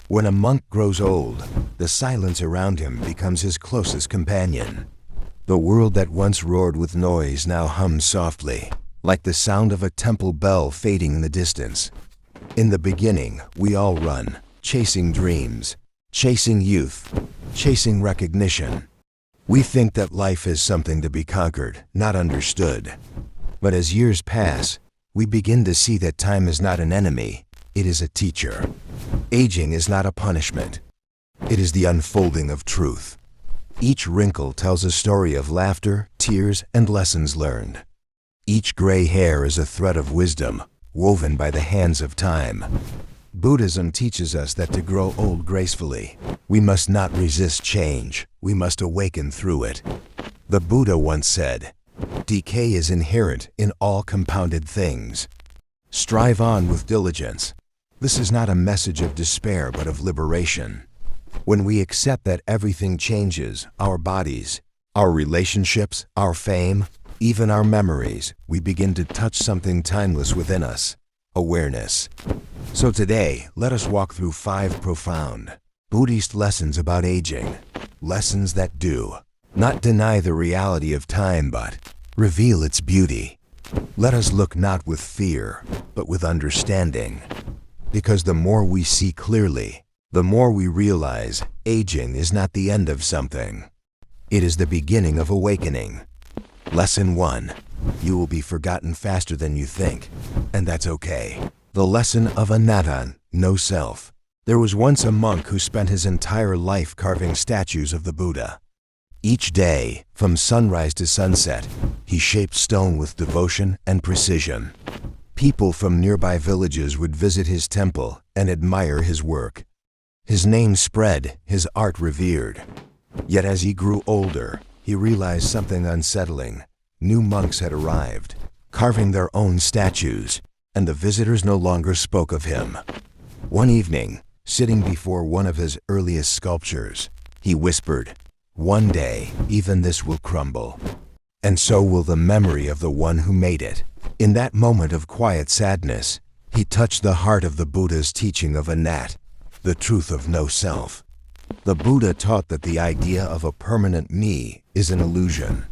When a monk grows old, the silence around him becomes his closest companion. The world that once roared with noise now hums softly, like the sound of a temple bell fading in the distance. In the beginning, we all run, chasing dreams, chasing youth, chasing recognition. We think that life is something to be conquered, not understood. But as years pass, we begin to see that time is not an enemy, it is a teacher. Aging is not a punishment. It is the unfolding of truth. Each wrinkle tells a story of laughter, tears, and lessons learned. Each gray hair is a thread of wisdom, woven by the hands of time. Buddhism teaches us that to grow old gracefully, we must not resist change, we must awaken through it. The Buddha once said, "Decay is inherent in all compounded things. Strive on with diligence." This is not a message of despair but of liberation. When we accept that everything changes, our bodies, our relationships, our fame, even our memories, we begin to touch something timeless within us: awareness. So today, let us walk through 5 profound Buddhist lessons about aging. Lessons that do not deny the reality of time but reveal its beauty. Let us look not with fear, but with understanding. Because the more we see clearly, the more we realize aging is not the end of something. It is the beginning of awakening. Lesson 1. You will be forgotten faster than you think, and that's okay. The lesson of anatta, no self. There was once a monk who spent his entire life carving statues of the Buddha. Each day, from sunrise to sunset, he shaped stone with devotion and precision. People from nearby villages would visit his temple and admire his work. His name spread, his art revered. Yet as he grew older, he realized something unsettling. New monks had arrived, carving their own statues, and the visitors no longer spoke of him. One evening, sitting before one of his earliest sculptures, he whispered, "One day, even this will crumble, and so will the memory of the one who made it." In that moment of quiet sadness, he touched the heart of the Buddha's teaching of anatta, the truth of no self. The Buddha taught that the idea of a permanent me is an illusion.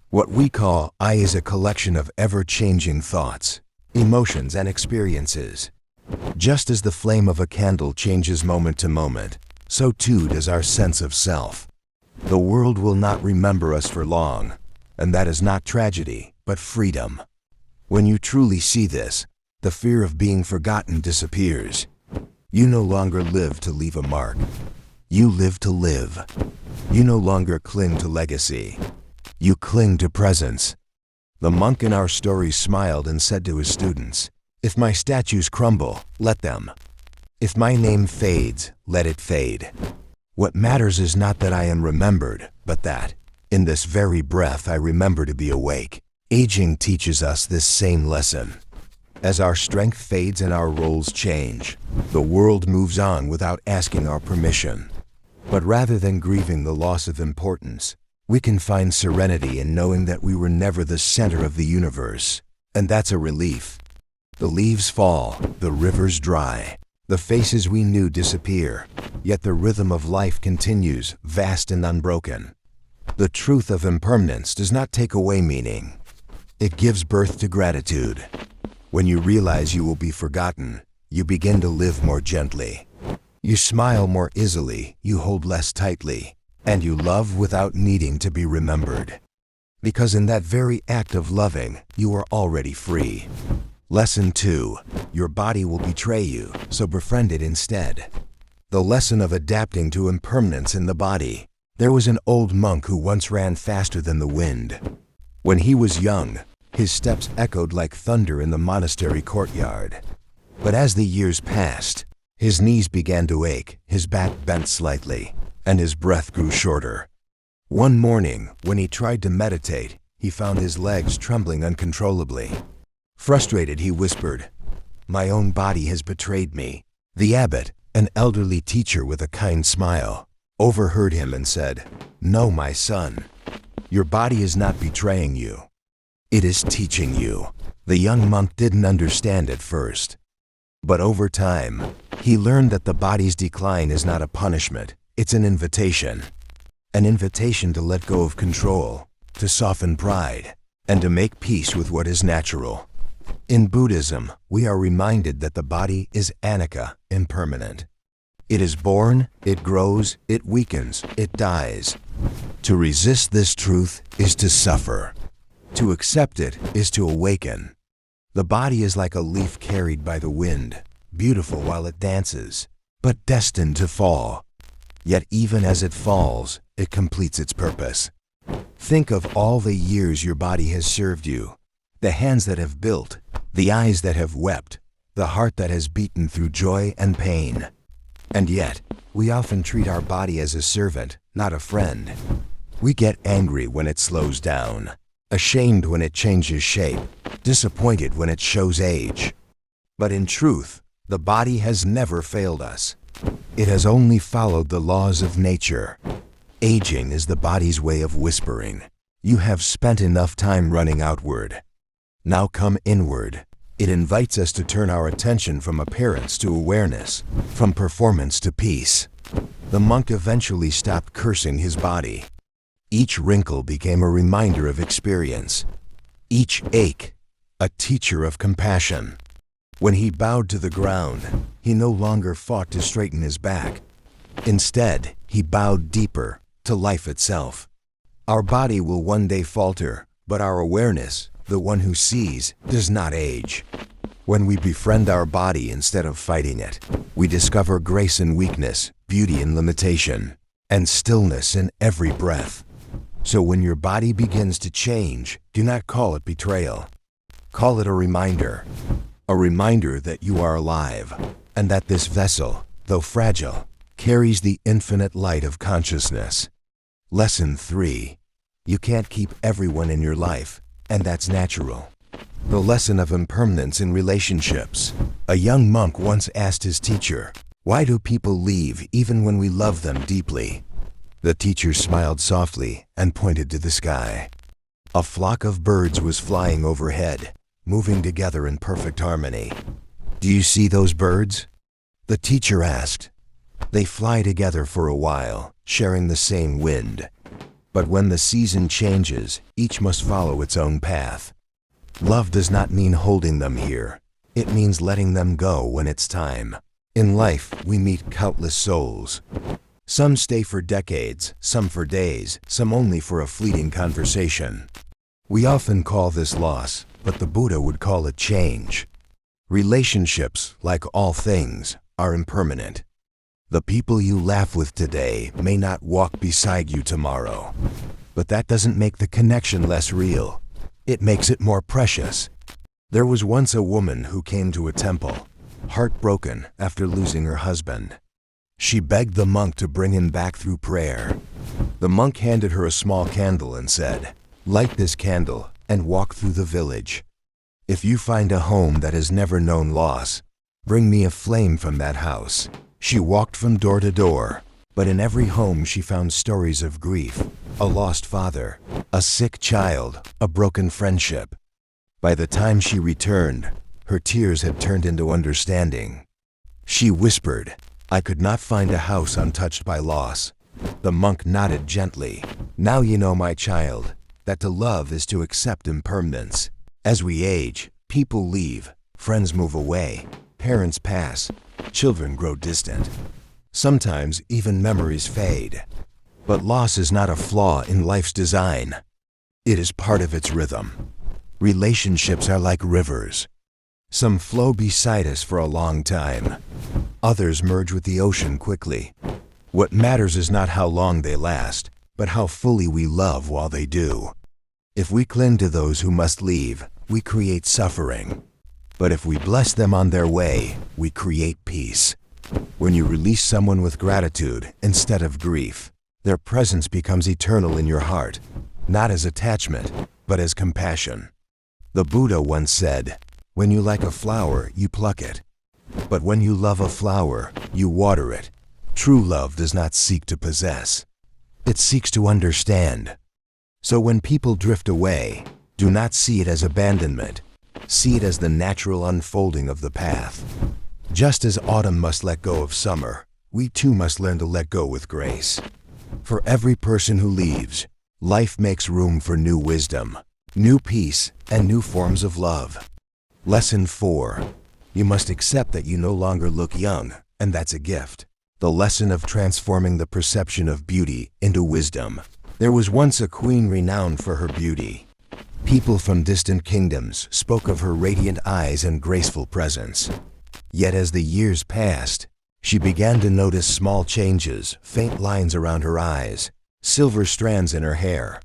What we call I is a collection of ever-changing thoughts, emotions, and experiences. Just as the flame of a candle changes moment to moment, so too does our sense of self. The world will not remember us for long, and that is not tragedy, but freedom. When you truly see this, the fear of being forgotten disappears. You no longer live to leave a mark. You live to live. You no longer cling to legacy. You cling to presence. The monk in our story smiled and said to his students, "If my statues crumble, let them. If my name fades, let it fade. What matters is not that I am remembered, but that, in this very breath, I remember to be awake." Aging teaches us this same lesson. As our strength fades and our roles change, the world moves on without asking our permission. But rather than grieving the loss of importance, we can find serenity in knowing that we were never the center of the universe. And that's a relief. The leaves fall, the rivers dry, the faces we knew disappear, yet the rhythm of life continues, vast and unbroken. The truth of impermanence does not take away meaning. It gives birth to gratitude. When you realize you will be forgotten, you begin to live more gently. You smile more easily, you hold less tightly, and you love without needing to be remembered. Because in that very act of loving, you are already free. Lesson 2. Your body will betray you, so befriend it instead. The lesson of adapting to impermanence in the body. There was an old monk who once ran faster than the wind. When he was young, his steps echoed like thunder in the monastery courtyard. But as the years passed, his knees began to ache, his back bent slightly, and his breath grew shorter. One morning, when he tried to meditate, he found his legs trembling uncontrollably. Frustrated, he whispered, "My own body has betrayed me." The abbot, an elderly teacher with a kind smile, overheard him and said, "No, my son, your body is not betraying you. It is teaching you." The young monk didn't understand at first. But over time, he learned that the body's decline is not a punishment, it's an invitation. An invitation to let go of control, to soften pride, and to make peace with what is natural. In Buddhism, we are reminded that the body is anicca, impermanent. It is born, it grows, it weakens, it dies. To resist this truth is to suffer. To accept it is to awaken. The body is like a leaf carried by the wind, beautiful while it dances, but destined to fall. Yet even as it falls, it completes its purpose. Think of all the years your body has served you, the hands that have built, the eyes that have wept, the heart that has beaten through joy and pain. And yet, we often treat our body as a servant, not a friend. We get angry when it slows down, ashamed when it changes shape, disappointed when it shows age. But in truth, the body has never failed us. It has only followed the laws of nature. Aging is the body's way of whispering, "You have spent enough time running outward. Now come inward." It invites us to turn our attention from appearance to awareness, from performance to peace. The monk eventually stopped cursing his body. Each wrinkle became a reminder of experience. Each ache, a teacher of compassion. When he bowed to the ground, he no longer fought to straighten his back. Instead, he bowed deeper, to life itself. Our body will one day falter, but our awareness, the one who sees, does not age. When we befriend our body instead of fighting it, we discover grace in weakness, beauty in limitation, and stillness in every breath. So when your body begins to change, do not call it betrayal. Call it a reminder that you are alive, and that this vessel, though fragile, carries the infinite light of consciousness. Lesson 3. You can't keep everyone in your life, and that's natural. The lesson of impermanence in relationships. A young monk once asked his teacher, "Why do people leave even when we love them deeply?" The teacher smiled softly and pointed to the sky. A flock of birds was flying overhead, moving together in perfect harmony. "Do you see those birds?" The teacher asked. "They fly together for a while, sharing the same wind. But when the season changes, each must follow its own path. Love does not mean holding them here. It means letting them go when it's time. In life, we meet countless souls. Some stay for decades, some for days, some only for a fleeting conversation. We often call this loss, but the Buddha would call it change. Relationships, like all things, are impermanent. The people you laugh with today may not walk beside you tomorrow. But that doesn't make the connection less real. It makes it more precious. There was once a woman who came to a temple, heartbroken after losing her husband. She begged the monk to bring him back through prayer. The monk handed her a small candle and said, "Light this candle and walk through the village. If you find a home that has never known loss, bring me a flame from that house." She walked from door to door, but in every home she found stories of grief, a lost father, a sick child, a broken friendship. By the time she returned, her tears had turned into understanding. She whispered, "I could not find a house untouched by loss." The monk nodded gently. "Now you know, my child, that to love is to accept impermanence. As we age, people leave, friends move away, parents pass, children grow distant. Sometimes even memories fade. But loss is not a flaw in life's design. It is part of its rhythm. Relationships are like rivers. Some flow beside us for a long time. Others merge with the ocean quickly. What matters is not how long they last, but how fully we love while they do. If we cling to those who must leave, we create suffering. But if we bless them on their way, we create peace. When you release someone with gratitude instead of grief, their presence becomes eternal in your heart, not as attachment, but as compassion. The Buddha once said, "When you like a flower, you pluck it. But when you love a flower, you water it." True love does not seek to possess. It seeks to understand. So when people drift away, do not see it as abandonment. See it as the natural unfolding of the path. Just as autumn must let go of summer, we too must learn to let go with grace. For every person who leaves, life makes room for new wisdom, new peace, and new forms of love. Lesson 4. You must accept that you no longer look young, and that's a gift. The lesson of transforming the perception of beauty into wisdom. There was once a queen renowned for her beauty. People from distant kingdoms spoke of her radiant eyes and graceful presence. Yet as the years passed, she began to notice small changes, faint lines around her eyes, silver strands in her hair.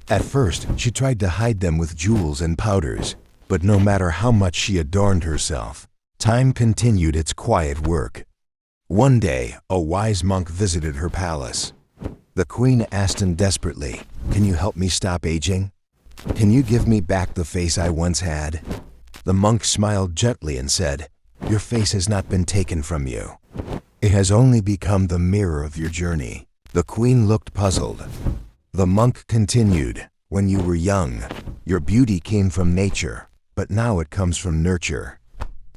At first, she tried to hide them with jewels and powders, but no matter how much she adorned herself, time continued its quiet work. One day, a wise monk visited her palace. The queen asked him desperately, "Can you help me stop aging? Can you give me back the face I once had?" The monk smiled gently and said, "Your face has not been taken from you. It has only become the mirror of your journey." The queen looked puzzled. The monk continued, "When you were young, your beauty came from nature, but now it comes from nurture.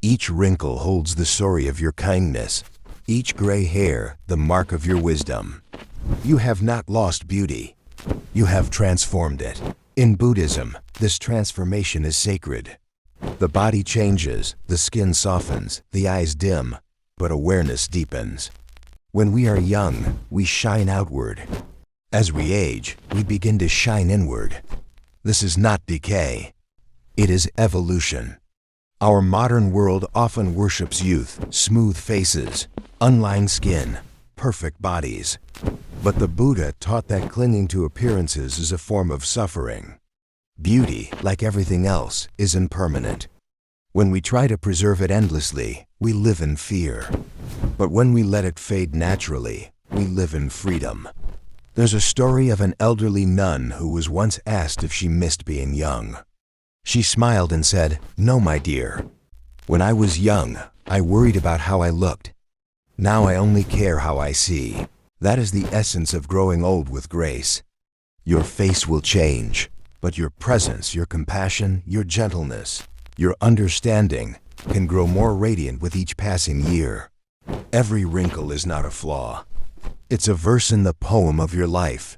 Each wrinkle holds the story of your kindness, each gray hair the mark of your wisdom. You have not lost beauty. You have transformed it." In Buddhism, this transformation is sacred. The body changes, the skin softens, the eyes dim, but awareness deepens. When we are young, we shine outward. As we age, we begin to shine inward. This is not decay. It is evolution. Our modern world often worships youth, smooth faces, unlined skin, perfect bodies. But the Buddha taught that clinging to appearances is a form of suffering. Beauty, like everything else, is impermanent. When we try to preserve it endlessly, we live in fear. But when we let it fade naturally, we live in freedom. There's a story of an elderly nun who was once asked if she missed being young. She smiled and said, "No, my dear. When I was young, I worried about how I looked. Now I only care how I see." That is the essence of growing old with grace. Your face will change, but your presence, your compassion, your gentleness, your understanding can grow more radiant with each passing year. Every wrinkle is not a flaw. It's a verse in the poem of your life.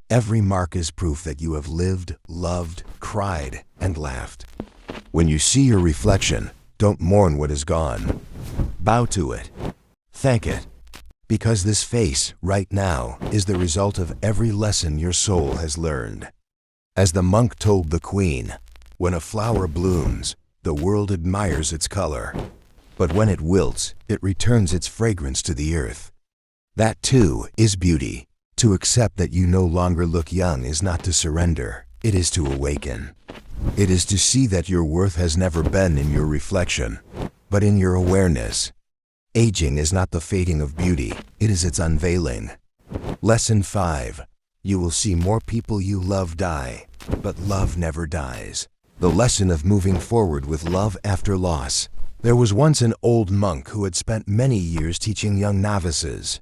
Every mark is proof that you have lived, loved, cried, and laughed. When you see your reflection, don't mourn what is gone. Bow to it. Thank it. Because this face, right now, is the result of every lesson your soul has learned. As the monk told the queen, when a flower blooms, the world admires its color. But when it wilts, it returns its fragrance to the earth. That too is beauty. To accept that you no longer look young is not to surrender, it is to awaken. It is to see that your worth has never been in your reflection, but in your awareness. Aging is not the fading of beauty, it is its unveiling. Lesson 5. You will see more people you love die, but love never dies. The lesson of moving forward with love after loss. There was once an old monk who had spent many years teaching young novices.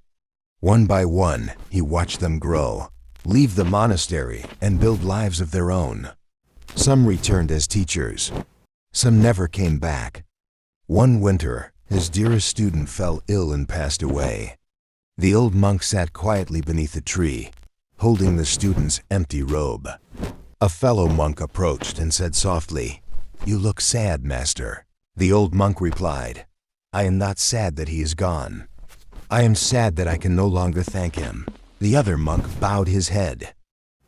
One by one, he watched them grow, leave the monastery, and build lives of their own. Some returned as teachers. Some never came back. One winter, his dearest student fell ill and passed away. The old monk sat quietly beneath a tree, holding the student's empty robe. A fellow monk approached and said softly, "You look sad, master." The old monk replied, "I am not sad that he is gone. I am sad that I can no longer thank him." The other monk bowed his head.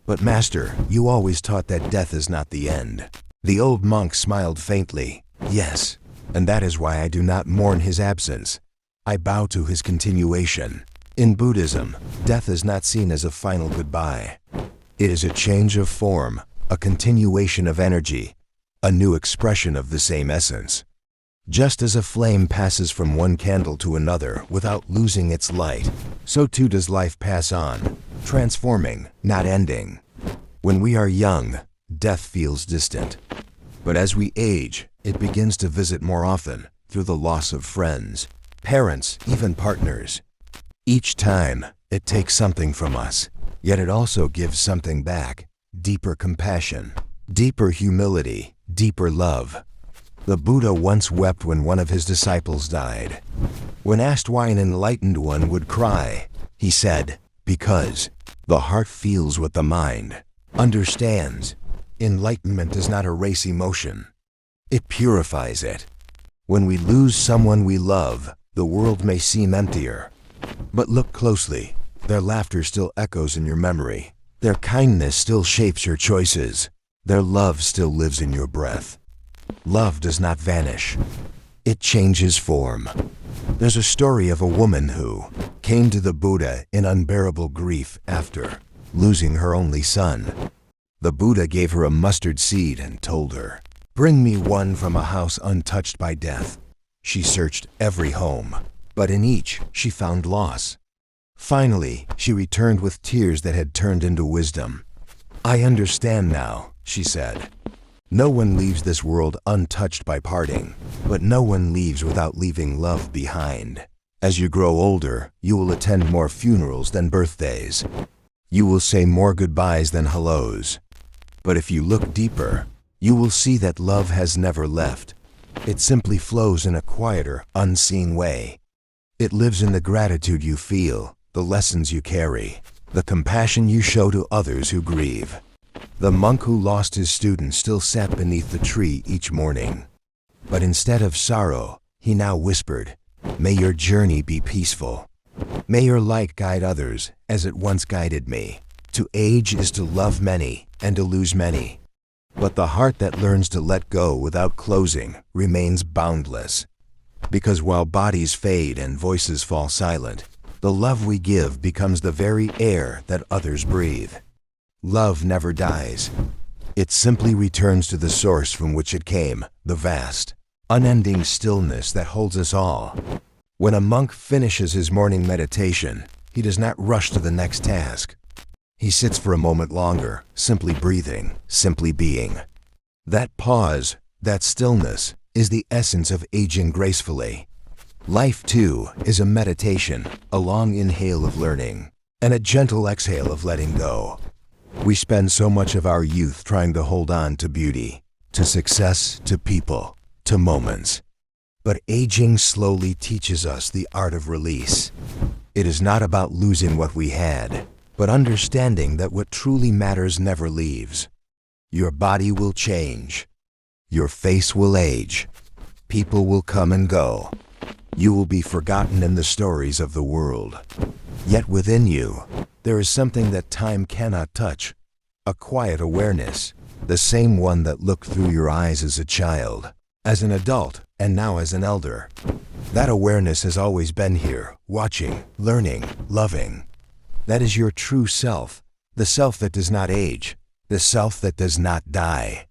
"But master, you always taught that death is not the end." The old monk smiled faintly. "Yes, and that is why I do not mourn his absence. I bow to his continuation." In Buddhism, death is not seen as a final goodbye. It is a change of form, a continuation of energy, a new expression of the same essence. Just as a flame passes from one candle to another without losing its light, so too does life pass on, transforming, not ending. When we are young, death feels distant. But as we age, it begins to visit more often through the loss of friends, parents, even partners. Each time, it takes something from us, yet it also gives something back, deeper compassion, deeper humility, deeper love. The Buddha once wept when one of his disciples died. When asked why an enlightened one would cry, he said, "Because the heart feels what the mind understands." Enlightenment does not erase emotion. It purifies it. When we lose someone we love, the world may seem emptier. But look closely. Their laughter still echoes in your memory. Their kindness still shapes your choices. Their love still lives in your breath. Love does not vanish. It changes form. There's a story of a woman who came to the Buddha in unbearable grief after losing her only son. The Buddha gave her a mustard seed and told her, "Bring me one from a house untouched by death." She searched every home, but in each she found loss. Finally, she returned with tears that had turned into wisdom. "I understand now," she said. "No one leaves this world untouched by parting, but no one leaves without leaving love behind. As you grow older, you will attend more funerals than birthdays. You will say more goodbyes than hellos. But if you look deeper, you will see that love has never left. It simply flows in a quieter, unseen way. It lives in the gratitude you feel, the lessons you carry, the compassion you show to others who grieve." The monk who lost his student still sat beneath the tree each morning. But instead of sorrow, he now whispered, "May your journey be peaceful. May your light guide others as it once guided me. To age is to love many and to lose many. But the heart that learns to let go without closing remains boundless. Because while bodies fade and voices fall silent, the love we give becomes the very air that others breathe. Love never dies. It simply returns to the source from which it came, the vast, unending stillness that holds us all. When a monk finishes his morning meditation, he does not rush to the next task. He sits for a moment longer, simply breathing, simply being. That pause, that stillness, is the essence of aging gracefully. Life, too, is a meditation, a long inhale of learning, and a gentle exhale of letting go. We spend so much of our youth trying to hold on to beauty, to success, to people, to moments. But aging slowly teaches us the art of release. It is not about losing what we had, but understanding that what truly matters never leaves. Your body will change. Your face will age. People will come and go. You will be forgotten in the stories of the world. Yet within you, there is something that time cannot touch. A quiet awareness, the same one that looked through your eyes as a child, as an adult, and now as an elder. That awareness has always been here, watching, learning, loving. That is your true self, the self that does not age, the self that does not die.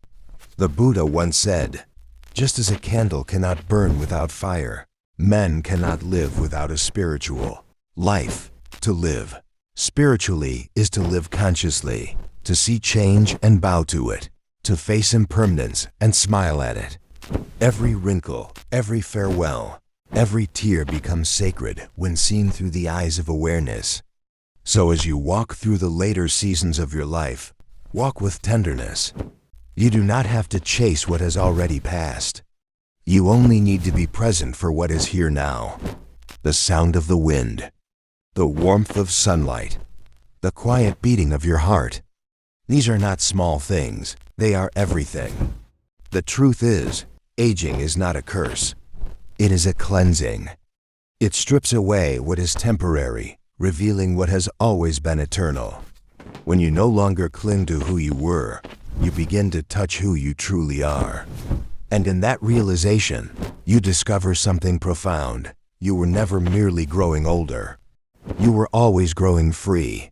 The Buddha once said, "Just as a candle cannot burn without fire, men cannot live without a spiritual life. To live spiritually is to live consciously, to see change and bow to it, to face impermanence and smile at it. Every wrinkle, every farewell, every tear becomes sacred when seen through the eyes of awareness. So as you walk through the later seasons of your life, walk with tenderness. You do not have to chase what has already passed. You only need to be present for what is here now. The sound of the wind, the warmth of sunlight, the quiet beating of your heart. These are not small things, they are everything. The truth is, aging is not a curse. It is a cleansing. It strips away what is temporary, revealing what has always been eternal. When you no longer cling to who you were, you begin to touch who you truly are. And in that realization, you discover something profound. You were never merely growing older. You were always growing free.